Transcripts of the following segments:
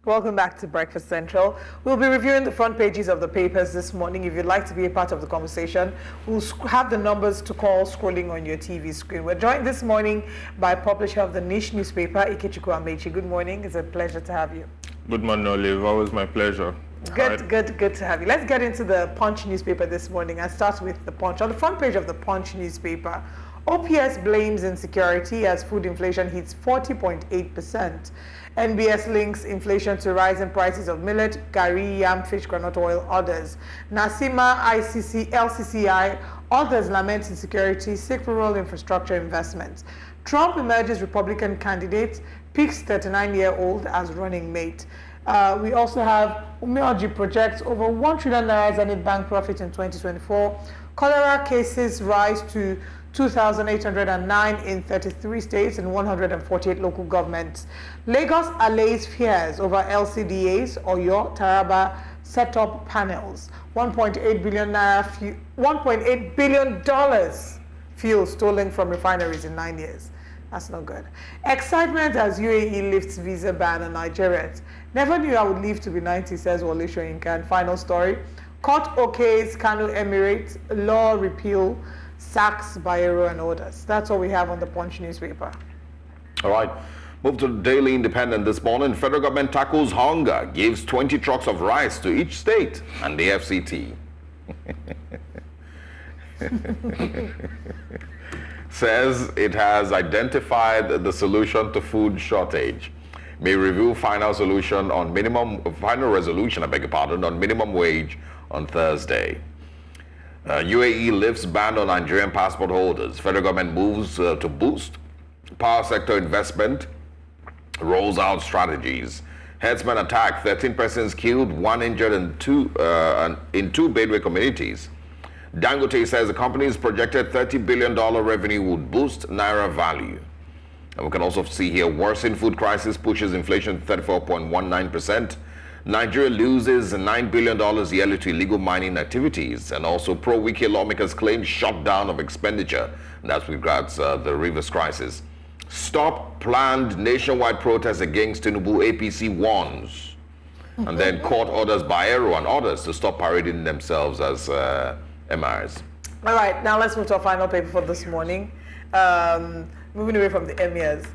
Welcome back to Breakfast Central. We'll be reviewing the front pages of the papers this morning. If you'd like to be a part of the conversation, we'll have the numbers to call scrolling on your TV screen. We're joined this morning by publisher of the niche newspaper, Ikechukwu Amaechi. Good morning. It's a pleasure to have you. Good morning, Olive. Always my pleasure. Good to have you. Let's get into the Punch newspaper this morning and start with the Punch. On the front page of the Punch newspaper, OPS blames insecurity as food inflation hits 40.8%. NBS links inflation to rising prices of millet, gari, yam, fish, groundnut oil, others. Nasima, ICC, LCCI, others lament insecurity, seek rural infrastructure investments. Trump emerges Republican candidate, picks 39-year-old as running mate. We also have Umeoji projects over 1 trillion naira Zenith Bank profit in 2024. Cholera cases rise to 2,809 in 33 states and 148 local governments. Lagos allays fears over LCDAs, Oyo, Taraba set up panels. 1.8 billion naira, $1.8 billion fuel stolen from refineries in 9 years. That's not good. Excitement as UAE lifts visa ban on Nigerians. Never knew I would live to be 90, says Wole Soyinka. And final story, court okays Kano Emirates, law repeal, sacks Bayero and others. That's all we have on the Punch newspaper. All right. Move to the Daily Independent this morning. Federal government tackles hunger, gives 20 trucks of rice to each state and the FCT. Says it has identified the solution to food shortage. May review final resolution on minimum wage on Thursday. UAE lifts ban on Nigerian passport holders. Federal government moves to boost power sector investment, rolls out strategies. Herdsmen attack, 13 persons killed, 1 injured in two Bedouin communities. Dangote says the company's projected $30 billion revenue would boost Naira value. And we can also see here, worsening food crisis pushes inflation to 34.19%. Nigeria loses $9 billion yearly to illegal mining activities. And also pro-Wiki lawmakers claim shutdown of expenditure. And that's with regards the Rivers crisis. Stop planned nationwide protests against Tinubu, APC warns. And then court orders Bayero and others to stop parading themselves as emirs. All right, now let's move to our final paper for this morning. Moving away from the emirs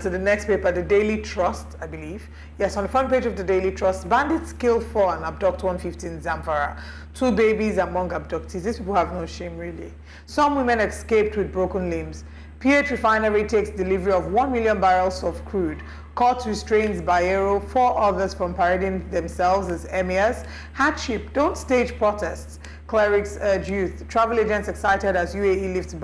to the next paper, the Daily Trust, I believe. Yes, on the front page of the Daily Trust, bandits kill 4 and abduct 115 Zamfara. 2 babies among abductees. These people have no shame, really. Some women escaped with broken limbs. PH refinery takes delivery of 1 million barrels of crude. Court restrains Bayero, 4 others from parading themselves as emirs. Hardship, don't stage protests. Clerics urge youth. Travel agents excited as UAE lifts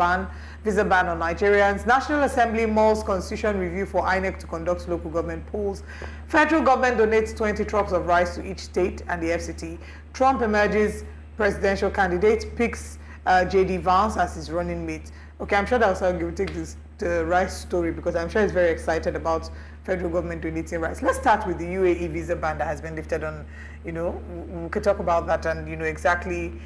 visa ban on Nigerians. National Assembly mulls constitution review for INEC to conduct local government polls. Federal government donates 20 trucks of rice to each state and the FCT. Trump emerges presidential candidate, picks JD Vance as his running mate. Okay, I'm sure that will take the rice story because I'm sure he's very excited about federal government donating rice. Let's start with the UAE visa ban that has been lifted on, we could talk about that and, exactly,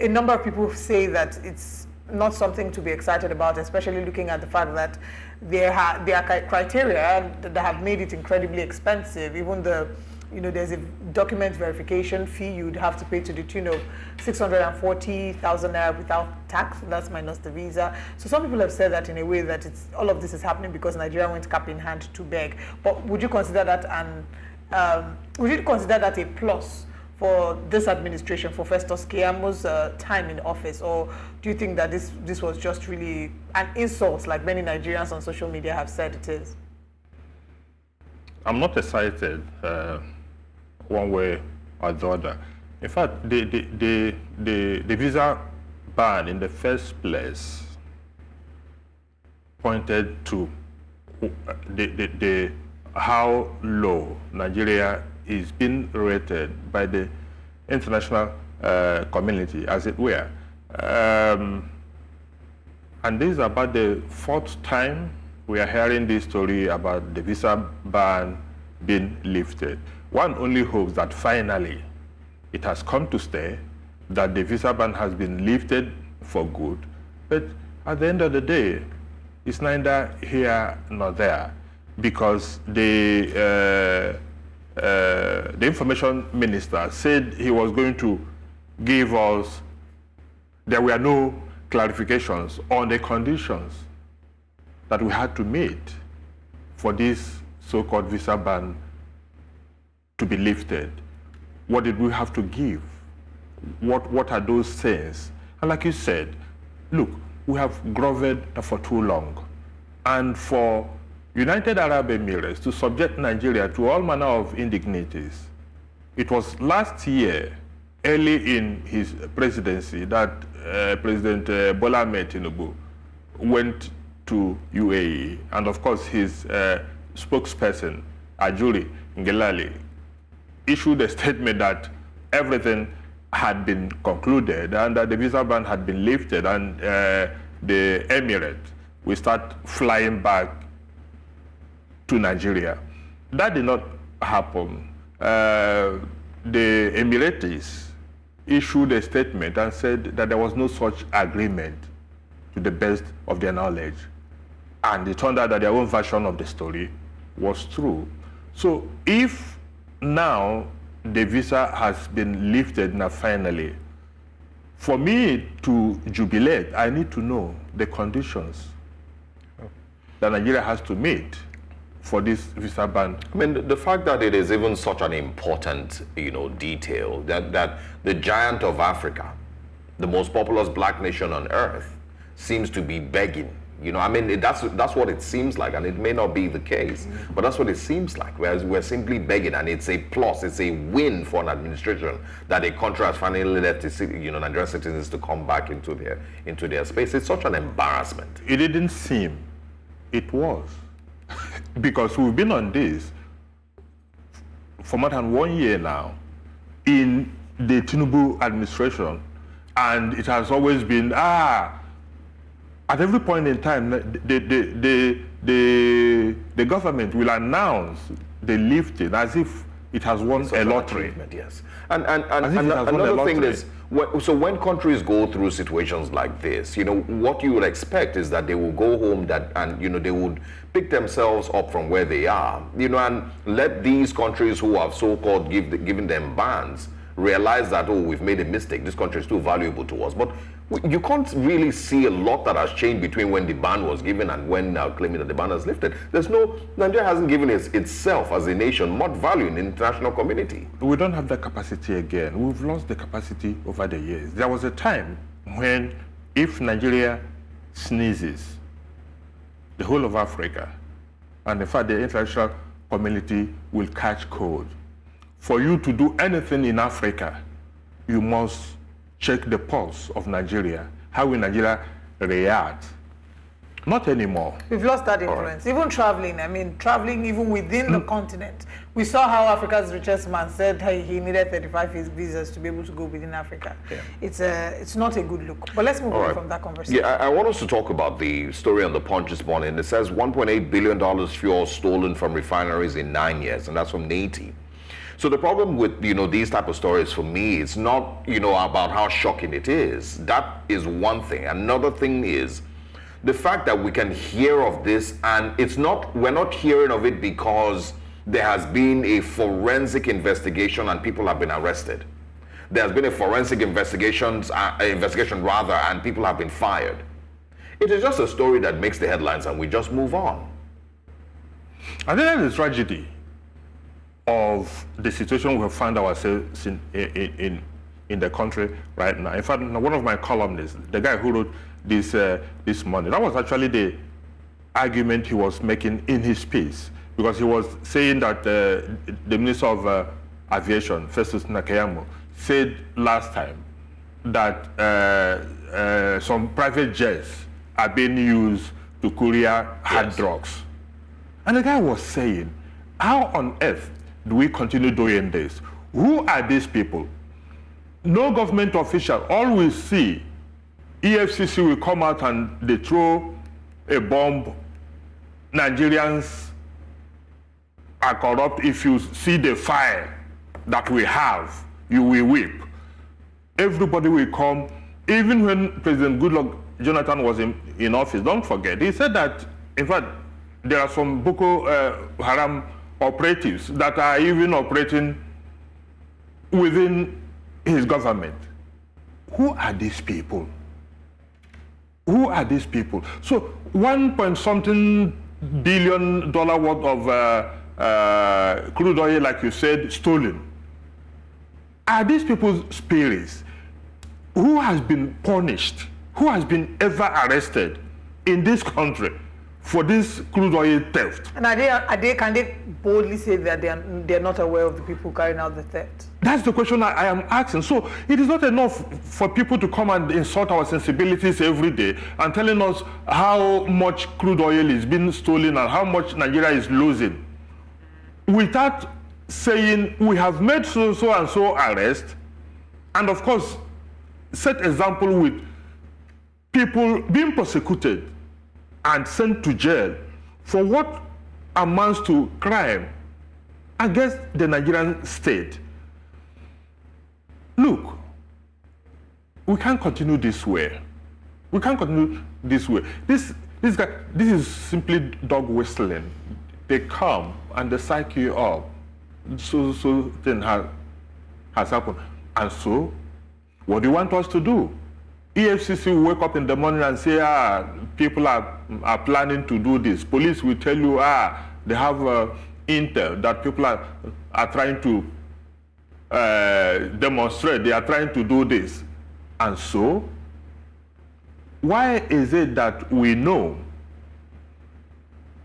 a number of people say that it's not something to be excited about, especially looking at the fact that there are criteria that have made it incredibly expensive. Even there's a document verification fee you'd have to pay to the tune of 640,000 naira without tax. That's minus the visa. So some people have said that in a way that all of this is happening because Nigeria went cap in hand to beg. But would you consider that a plus for this administration, for Festus Keyamo's time in office, or do you think that this was just really an insult, like many Nigerians on social media have said it is? I'm not excited one way or the other. In fact, the visa ban in the first place pointed to how low Nigeria is being rated by the international community, as it were. And this is about the 4th time we are hearing this story about the visa ban being lifted. One only hopes that finally it has come to stay, that the visa ban has been lifted for good. But at the end of the day, it's neither here nor there, because the the information minister said he was going to give us, there were no clarifications on the conditions that we had to meet for this so-called visa ban to be lifted. What did we have to give? What are those things? And like you said, look, we have groveled for too long. And for United Arab Emirates to subject Nigeria to all manner of indignities, it was last year, early in his presidency, that President Bola Ahmed Tinubu went to UAE, and of course his spokesperson, Ajuri Ngelale, issued a statement that everything had been concluded and that the visa ban had been lifted, and the Emirates will start flying back to Nigeria. That did not happen. The Emiratis issued a statement and said that there was no such agreement to the best of their knowledge. And it turned out that their own version of the story was true. So if now the visa has been lifted now finally, for me to jubilate, I need to know the conditions that Nigeria has to meet for this visa ban. I mean, the fact that it is even such an important, detail, that the giant of Africa, the most populous black nation on earth, seems to be begging. I mean, that's what it seems like, and it may not be the case, but that's what it seems like. Whereas we're simply begging, and it's a plus, it's a win for an administration that a country has finally let Nigerian citizens to come back into their space. It's such an embarrassment. It didn't seem, it was. Because we've been on this for more than 1 year now in the Tinubu administration, and it has always been, at every point in time, the government will announce the lifting as if it has won a lottery. Yes. And another thing is, so when countries go through situations like this, what you would expect is that they will go home and they would pick themselves up from where they are, and let these countries who have so-called given them bans realize that, we've made a mistake, this country is too valuable to us. But you can't really see a lot that has changed between when the ban was given and when now claiming that the ban is lifted. Nigeria hasn't given itself as a nation much value in the international community. We don't have the capacity again. We've lost the capacity over the years. There was a time when if Nigeria sneezes, the whole of Africa, and in fact the international community will catch cold. For you to do anything in Africa, you must check the pulse of Nigeria. How will Nigeria react? Not anymore. We've lost that influence. Right. Even traveling even within the continent. We saw how Africa's richest man said he needed 35 visas to be able to go within Africa. Yeah. It's not a good look. But let's move on from that conversation. Yeah, I want us to talk about the story on the Punch this morning. It says $1.8 billion fuel stolen from refineries in 9 years, and that's from Haiti. So the problem with, these type of stories for me, it's not, about how shocking it is. That is one thing. Another thing is the fact that we can hear of this, and we're not hearing of it because there has been a forensic investigation and people have been arrested. There has been a forensic investigation, and people have been fired. It is just a story that makes the headlines and we just move on. I think that is tragedy of the situation we have found ourselves in the country right now. In fact, one of my columnists, the guy who wrote this morning, that was actually the argument he was making in his piece, because he was saying that the Minister of Aviation, Festus Nakayamo, said last time that some private jets are being used to courier hard drugs. And the guy was saying, how on earth do we continue doing this? Who are these people? No government official. All we see, EFCC will come out and they throw a bomb. Nigerians are corrupt. If you see the fire that we have, you will weep. Everybody will come. Even when President Goodluck Jonathan was in office, don't forget, he said that, in fact, there are some Boko Haram operatives that are even operating within his government. Who are these people? Who are these people? So 1 point something billion dollar worth of crude oil, like you said, stolen. Are these people's spirits? Who has been punished? Who has been ever arrested in this country for this crude oil theft? And can they boldly say that they're not aware of the people carrying out the theft? That's the question I am asking. So it is not enough for people to come and insult our sensibilities every day and telling us how much crude oil is being stolen and how much Nigeria is losing, without saying we have made so and so arrest, and of course set example with people being prosecuted and sent to jail for what amounts to crime against the Nigerian state. Look, we can't continue this way. We can't continue this way. This is simply dog whistling. They come and they psych you up. So thing has happened. And so, what do you want us to do? EFCC will wake up in the morning and say, people are planning to do this. Police will tell you, they have intel that people are trying to demonstrate, they are trying to do this. And so, why is it that we know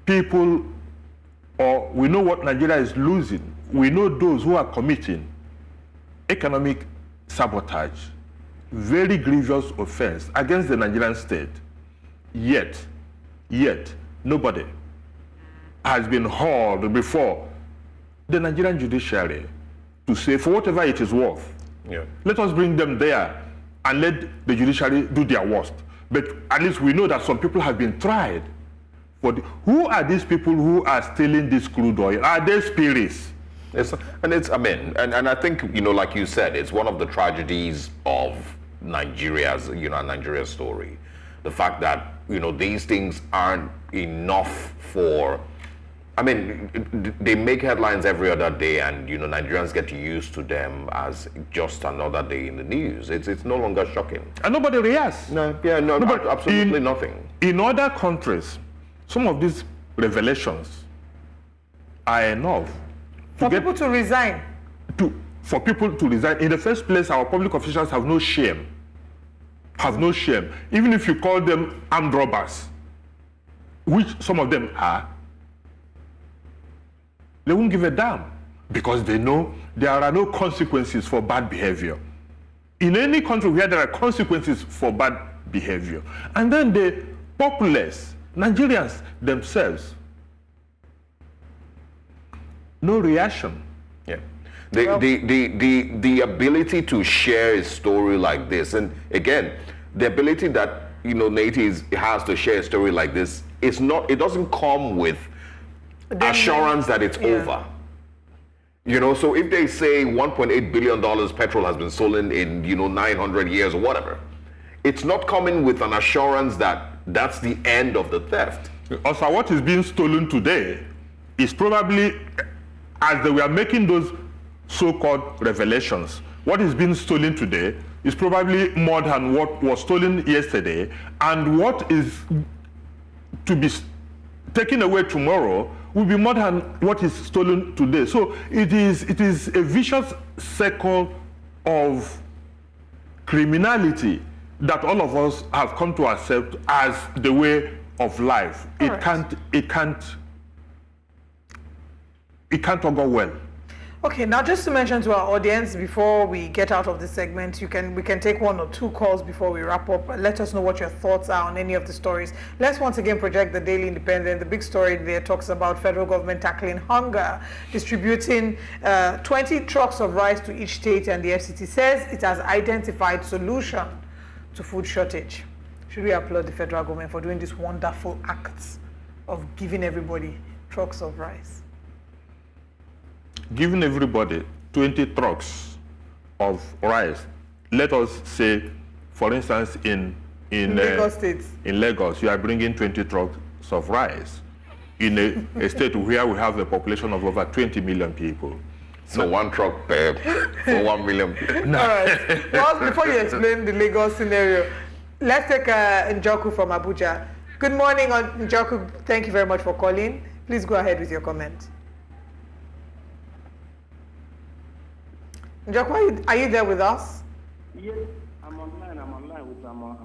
people, or we know what Nigeria is losing, we know those who are committing economic sabotage, very grievous offense against the Nigerian state, yet nobody has been hauled before the Nigerian judiciary to say, for whatever it is worth, let us bring them there and let the judiciary do their worst. But at least we know that some people have been tried. Who are these people who are stealing this crude oil? Are they spirits? And I think, like you said, it's one of the tragedies of Nigeria's story. The fact that, these things aren't enough for, they make headlines every other day, and, Nigerians get used to them as just another day in the news. It's no longer shocking. And nobody reacts. Absolutely nothing. In other countries, some of these revelations are enough for people to resign. For people to resign. In the first place, our public officials have no shame. Even if you call them armed robbers, which some of them are, they won't give a damn, because they know there are no consequences for bad behavior. In any country where there are consequences for bad behavior, and then the populace, Nigerians themselves, no reaction. Yeah. The ability to share a story like this, and again, the ability that Nate has to share a story like this, it doesn't come with assurance that it's over. So if they say $1.8 billion petrol has been stolen in 900 years or whatever, it's not coming with an assurance that that's the end of the theft. Also, what is being stolen today is probably, as they were making those so-called revelations, what is being stolen today is probably more than what was stolen yesterday, and what is to be taken away tomorrow will be more than what is stolen today. So it is a vicious circle of criminality that all of us have come to accept as the way of life. It can't go well. Okay, now just to mention to our audience before we get out of this segment, we can take 1 or 2 calls before we wrap up. Let us know what your thoughts are on any of the stories. Let's once again project the Daily Independent. The big story there talks about federal government tackling hunger, distributing 20 trucks of rice to each state, and the FCT says it has identified solution to food shortage. Should we applaud the federal government for doing this wonderful act of giving everybody trucks of rice? Giving everybody 20 trucks of rice. Let us say, for instance, in Lagos State. In Lagos, you are bringing 20 trucks of rice. in a state where we have a population of over 20 million people. So one truck per for 1 million people. All right. Well, before you explain the Lagos scenario, let's take Ikechukwu from Abuja. Good morning, Ikechukwu. Thank you very much for calling. Please go ahead with your comment. Ikechukwu, are you there with us? Yes, I'm online. I'm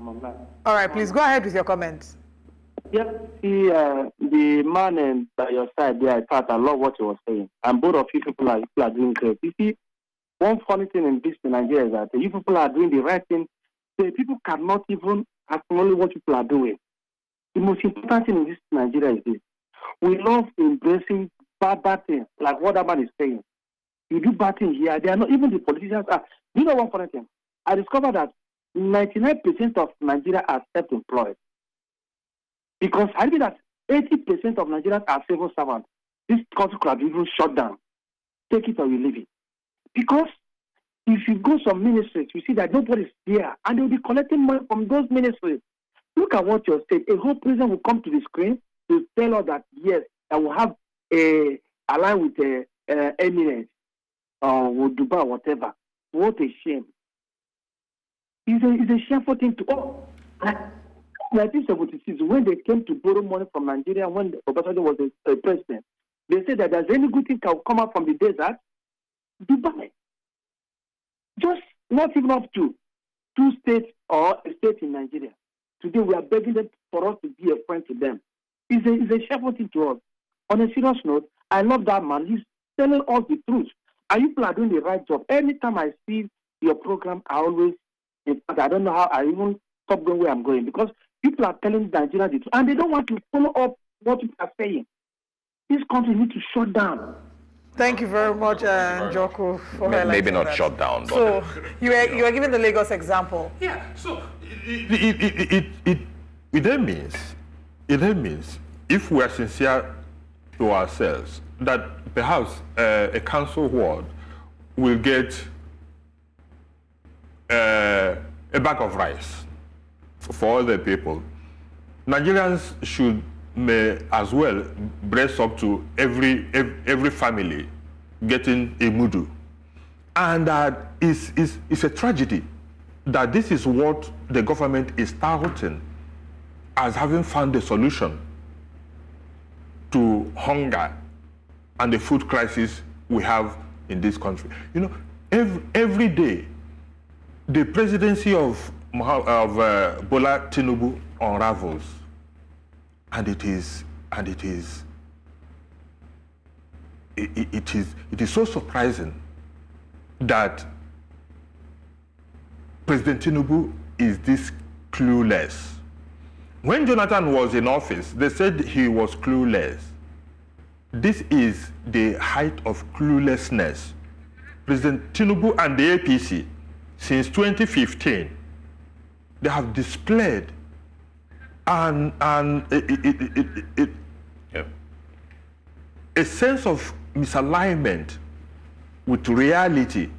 online. All right, please go ahead with your comment. Yes, see, the man by your side there, I love what he was saying. And both of you people are doing great. You see, one funny thing in this in Nigeria is that you people are doing the right thing. The people cannot even acknowledge what people are doing. The most important thing in this Nigeria is this. We love embracing bad things, like what that man is saying. You do bad things here, they are not, even the politicians are. Do you know one funny thing? I discovered that 99% of Nigeria are self-employed. Because I believe that 80% of Nigerians are civil servants. This country could have even shut down. Take it or you leave it. Because if you go some ministries, you see that nobody's there, and they'll be collecting money from those ministries. Look at what you're saying. A whole president will come to the screen to tell us that, yes, I will have a line with Emirates or Dubai or whatever. What a shame. It's a shameful thing to all. 1976, when they came to borrow money from Nigeria, when Obasanjo was a president, they said that there's any good thing that will come out from the desert, Dubai. Just not even up to 2 states or a state in Nigeria. Today we are begging them for us to be a friend to them. It's a shameful thing to us. On a serious note, I love that man. He's telling us the truth. And you people are doing the right job. Anytime I see your program, I always, in fact, I don't know how I even stop going where I'm going, because people are telling Nigerians the truth, and they don't want to follow up what people are saying. This country needs to shut down. Thank you very much, Ikechukwu, for Maybe highlighting not that. shut down, but So you are giving the Lagos example. Yeah, so it then means if we are sincere to ourselves that perhaps a council ward will get a bag of rice for other people. Nigerians may as well brace up to every family getting a mudu. And that is a tragedy that this is what the government is touting as having found a solution to hunger and the food crisis we have in this country. You know, every day, the presidency of Bola Tinubu unravels, and it is so surprising that President Tinubu is this clueless. When Jonathan was in office, they said he was clueless. This is the height of cluelessness. President Tinubu and the APC, since 2015, they have displayed a sense of misalignment with reality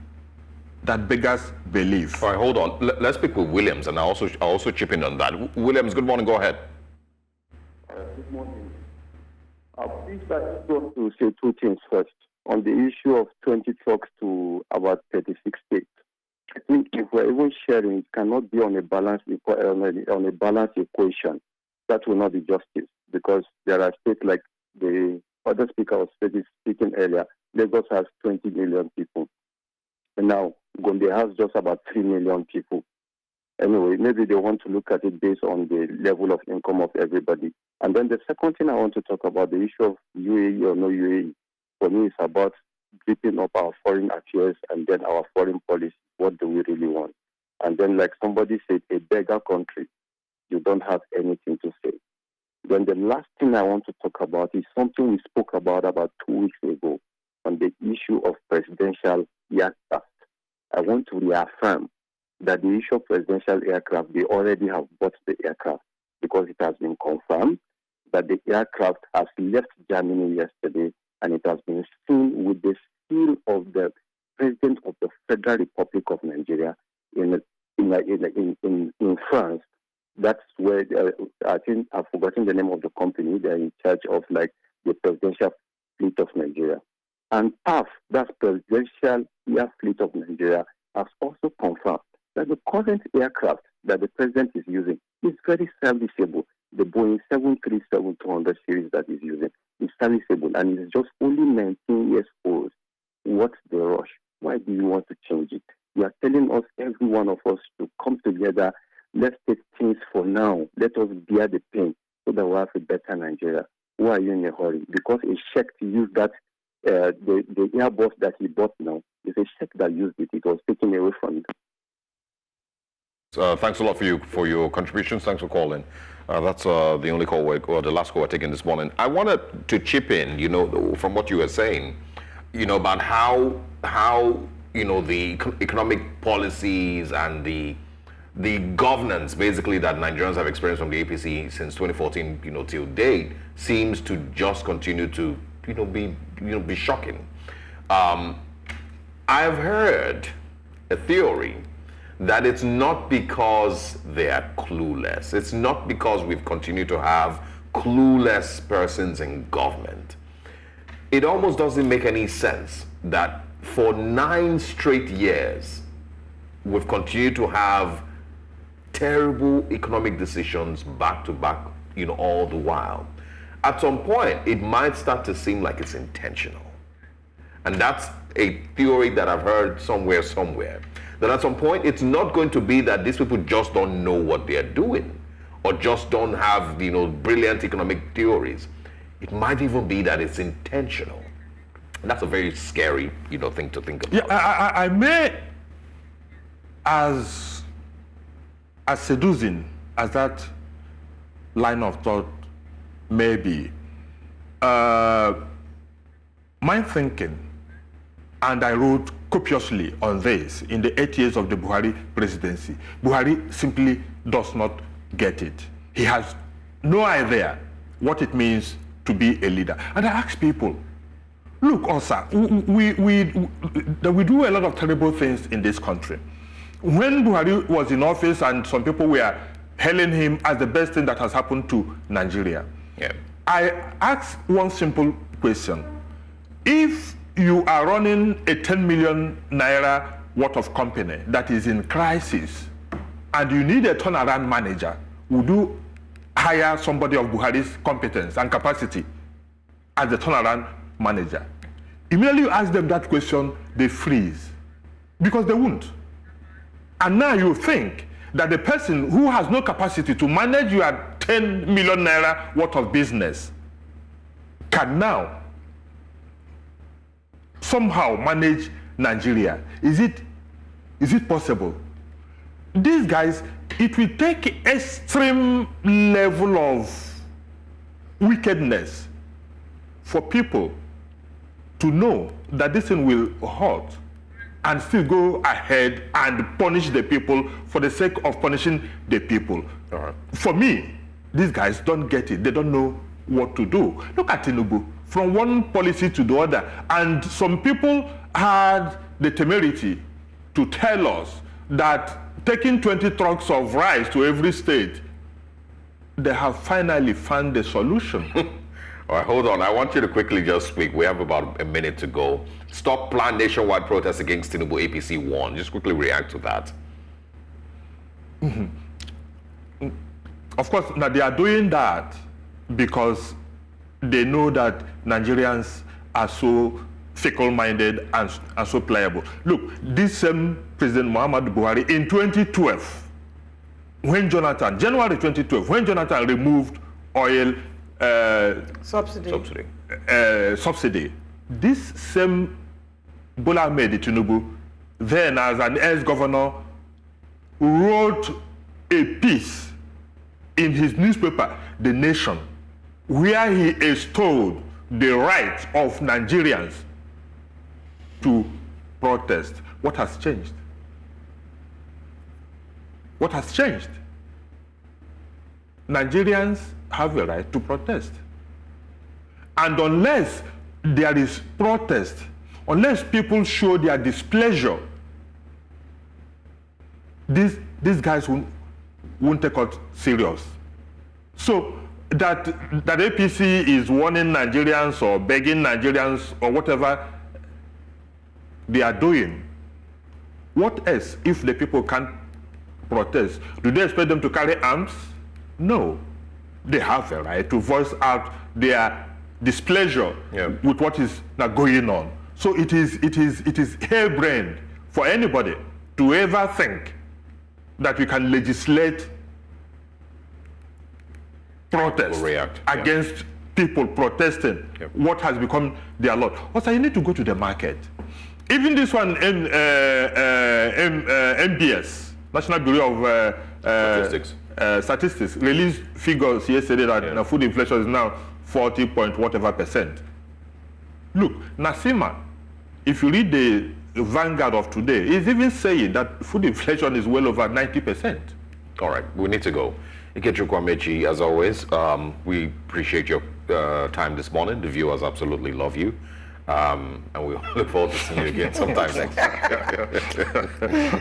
that beggars belief. all right, hold on. Let's speak with Williams, and I'll also chip in on that. Williams, good morning. Go ahead. Good morning. Please, I just want to say 2 things first. On the issue of 20 trucks to about 36 states, I think if we're even sharing, it cannot be on a balanced equation. That will not be justice, because there are states like the other speaker was speaking earlier. Lagos has 20 million people. And now Gombe has just about 3 million people. Anyway, maybe they want to look at it based on the level of income of everybody. And then the second thing I want to talk about, the issue of UAE or no UAE, for me, it's about gripping up our foreign affairs and then our foreign policy. What do we really want? And then, like somebody said, a beggar country, you don't have anything to say. Then the last thing I want to talk about is something we spoke about 2 weeks ago on the issue of presidential aircraft. I want to reaffirm that the issue of presidential aircraft, they already have bought the aircraft, because it has been confirmed that the aircraft has left Germany yesterday, and it has been seen with the seal of the President of the Federal Republic of Nigeria in France. That's where I think I've forgotten the name of the company. They're in charge of like the presidential fleet of Nigeria. And PAF, that's Presidential Air Fleet of Nigeria, has also confirmed that the current aircraft that the president is using is very serviceable. The Boeing 737-200 series that he's using is serviceable, and it's just only 19 years old. What's the rush? Why do you want to change it? You are telling us, every one of us, to come together. Let's take things for now. Let us bear the pain so that we'll have a better Nigeria. Why are you in a hurry? Because a check to use that, the Airbus that he bought now, is a check that used it. It was taken away from him. Thanks a lot for your contributions. Thanks for calling. That's the only call or the last call we're taking this morning. I wanted to chip in, from what you were saying, about how the economic policies and the governance basically that Nigerians have experienced from the APC since 2014, till date seems to just continue to, be shocking. I've heard a theory that it's not because they are clueless. It's not because we've continued to have clueless persons in government. It almost doesn't make any sense that for 9 straight years, we've continued to have terrible economic decisions back to back, all the while. At some point, it might start to seem like it's intentional. And that's a theory that I've heard somewhere, that at some point, it's not going to be that these people just don't know what they're doing or just don't have, brilliant economic theories. It might even be that it's intentional. And that's a very scary, thing to think about. Yeah, I may, as seducing as that line of thought may be, my thinking, and I wrote copiously on this in the 8 years of the Buhari presidency. Buhari simply does not get it. He has no idea what it means to be a leader. And I ask people, look, Osa, we do a lot of terrible things in this country. When Buhari was in office and some people were hailing him as the best thing that has happened to Nigeria, I ask one simple question. If you are running a 10 million naira worth of company that is in crisis and you need a turnaround manager, would you hire somebody of Buhari's competence and capacity as the turnaround manager? Immediately you ask them that question, they freeze because they won't. And now you think that the person who has no capacity to manage your 10 million naira worth of business can now somehow manage Nigeria. Is it possible? These guys, it will take extreme level of wickedness for people to know that this thing will hurt and still go ahead and punish the people for the sake of punishing the people. For me, these guys don't get it. They don't know what to do. Look at Tinubu, from one policy to the other. And some people had the temerity to tell us that taking 20 trucks of rice to every state, they have finally found the solution. All right, hold on. I want you to quickly just speak. We have about a minute to go. Stop planned nationwide protests against Tinubu, APC won. Just quickly react to that. Of course, now they are doing that because they know that Nigerians are so fickle-minded and so pliable. Look, this same President Muhammadu Buhari in 2012, January 2012, when Jonathan removed oil subsidy, this same Bola Ahmed Tinubu, then as an ex-governor, wrote a piece in his newspaper, The Nation, where he extolled the right of Nigerians to protest. What has changed? What has changed? Nigerians have a right to protest. And unless there is protest, unless people show their displeasure, these guys won't take us serious. So that APC is warning Nigerians or begging Nigerians or whatever they are doing. What else if the people can't protest? Do they expect them to carry arms? No. They have a right to voice out their displeasure with what is now going on. So it is harebrained for anybody to ever think that we can legislate protest against people protesting what has become their lot. Also, you need to go to the market. Even this one, MBS, National Bureau of Statistics, released figures yesterday that food inflation is now 40 point whatever percent. Look, Nasima, if you read the Vanguard of today, is even saying that food inflation is well over 90%. All right, we need to go. Ikechukwu Amaechi, as always, we appreciate your time this morning. The viewers absolutely love you. And we look forward to seeing you again sometime next time.